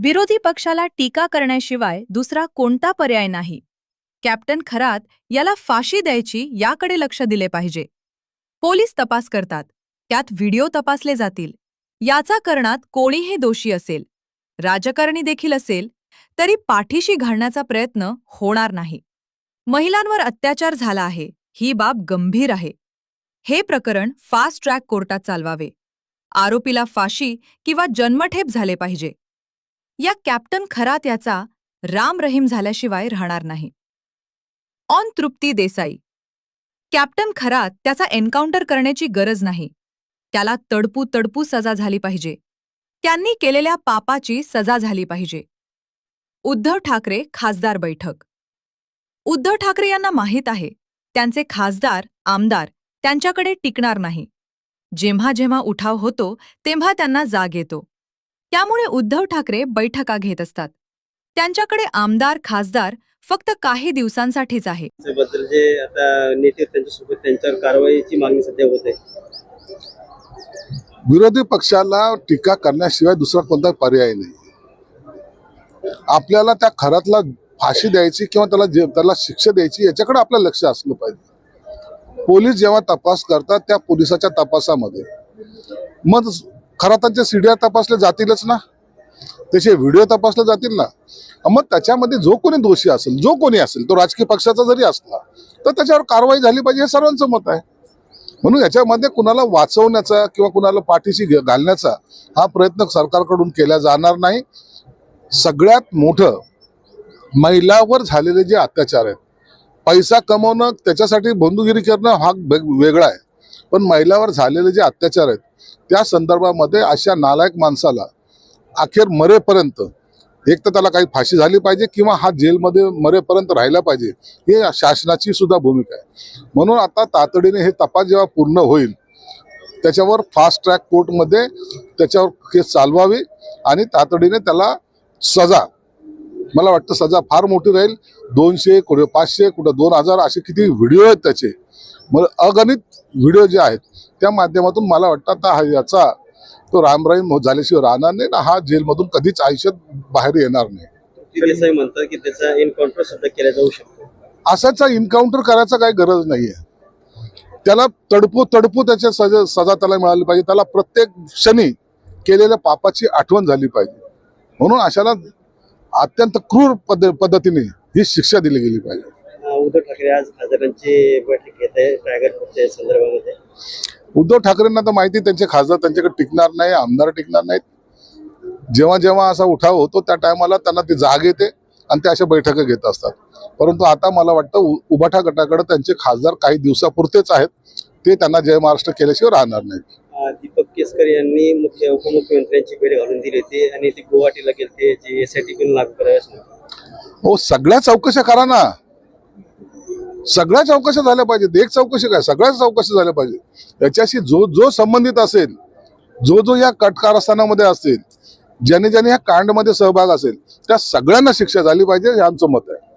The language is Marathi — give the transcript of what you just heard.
विरोधी पक्षाला टीका करण्याशिवाय दुसरा कोणता पर्याय नाही. कॅप्टन खरात याला फाशी द्यायची याकडे लक्ष दिले पाहिजे. पोलीस तपास करतात, त्यात व्हिडिओ तपासले जातील. याचा करणात कोणीही दोषी असेल, राजकारणी देखील असेल, तरी पाठीशी घालण्याचा प्रयत्न होणार नाही. महिलांवर अत्याचार झाला आहे, ही बाब गंभीर आहे. हे प्रकरण फास्ट ट्रॅक कोर्टात चालवावे. आरोपीला फाशी किंवा जन्मठेप झाले पाहिजे. या कॅप्टन खरात याचा राम रहीम झाल्याशिवाय राहणार नाही. ऑन तृप्ती देसाई. कॅप्टन खरात त्याचा एन्काउंटर करण्याची गरज नाही. त्याला तडपू सजा झाली पाहिजे. त्यांनी केलेल्या पापाची सजा झाली पाहिजे. उद्धव ठाकरे खासदार बैठक. उद्धव ठाकरे यांना माहीत आहे, त्यांचे खासदार आमदार त्यांच्याकडे टिकणार नाही. जेव्हा जेव्हा उठाव होतो तेव्हा त्यांना जाग येतो. त्यामुळे उद्धव ठाकरे बैठका घेत असतात. त्यांच्याकडे आमदार खासदार फक्त काही दिवसांसाठीच आहे. बद्दल जे आता नेते त्यांच्यासोबत त्यांच्यावर कारवाईची मागणी सध्या होते. विरोधी पक्षाला टीका करण्याशिवाय दुसरा कोणता पर्याय नाही. आपल्याला त्या खरातला फाशी द्यायची किंवा त्याला शिक्षा द्यायची याच्याकडे आपलं लक्ष असलं पाहिजे. पोलीस जेव्हा तपास करतात त्या पोलिसाच्या तपासामध्ये मग खरातांच्या सीड्या तपासल्या जातीलच ना, त्याचे व्हिडिओ तपासले जातील ना. मग त्याच्यामध्ये जो कोणी दोषी असेल, जो कोणी असेल, तो राजकीय पक्षाचा जरी असला तर त्याच्यावर कारवाई झाली पाहिजे, हे सर्वांचं मत आहे. म्हणून याच्यामध्ये कुणाला वाचवण्याचा किंवा कुणाला पाठीशी घालण्याचा हा प्रयत्न सरकारकडून केला जाणार नाही. सगळ्यात मोठं महिलांवर झालेले जे अत्याचार आहेत, पैसा कमवणं त्याच्यासाठी बंधुगिरी करणं हा वेगळा आहे, पण महिलांवर झालेले जे अत्याचार आहेत त्या संदर्भामध्ये अशा नालायक माणसाला अखेर मरेपर्यंत एक तर त्याला काही फाशी झाली पाहिजे किंवा हा जेलमध्ये मरेपर्यंत राहिला पाहिजे, हे शासनाची सुद्धा भूमिका आहे. म्हणून आता तातडीने हे तपास जेव्हा पूर्ण होईल त्याच्यावर फास्ट ट्रॅक कोर्टमध्ये त्याच्यावर केस चालवावी आणि तातडीने त्याला सजा, मला वाटतं सजा फार मोठी राहील. 200 कुठे 500 कुठे 2000 असे किती व्हिडिओ आहेत त्याचे, मग अगणित व्हिडिओ जे आहेत त्या माध्यमातून मला वाटतं आता याचा तो रामराम झाल्याशिवाय राहणार नाही ना, हा जेलमधून कधीच आयुष्यात बाहेर येणार नाही. देसाई म्हणतात की त्याचा एन्काउंटर सुद्धा केला जाऊ शकतो. असाचा एन्काउंटर करायचा काही गरज नाहीये. त्याला तडपू त्याच्या सजा त्याला मिळाली पाहिजे. त्याला प्रत्येक क्षणी केलेल्या पापाची आठवण झाली पाहिजे. म्हणून अशाला अत्यंत क्रूर पद्धतीने ही शिक्षा दिली गेली पाहिजे. उद्धव ठाकरे आज खासदारांची बैठक घेत आहे टायगर ग्रुपच्या संदर्भामध्ये. उद्धव ठाकरेंना तर माहिती त्यांचे खासदार त्यांच्याकडे टिकणार नाही, आमदार टिकणार नाहीत. जेव्हा जेव्हा असा उठाव होतो त्या टायमाला त्यांना ती जाग येते आणि ते अशा बैठका घेत असतात. परंतु आता मला वाटतं उबाठा गटाकडे त्यांचे खासदार काही दिवसापुरतेच आहेत, ते त्यांना जय महाराष्ट्र केल्याशिवाय राहणार नाहीत. दीपक केसकर यांनी उपमुख्यमंत्र्यांची भेट घालून दिली होती आणि ती गुवाहाटीला गेले ते SIT पण लागू करायला. हो, सगळ्या चौकशा करा ना, सगळ्या चौकशा झाल्या पाहिजेत. एक चौकशी काय, सगळ्याच चौकशी झाल्या पाहिजे. याच्याशी जो संबंधित असेल, जो या कारस्थानामध्ये असेल, ज्याने ह्या कांडमध्ये सहभाग असेल, त्या सगळ्यांना शिक्षा झाली पाहिजे, हे आमचं मत आहे.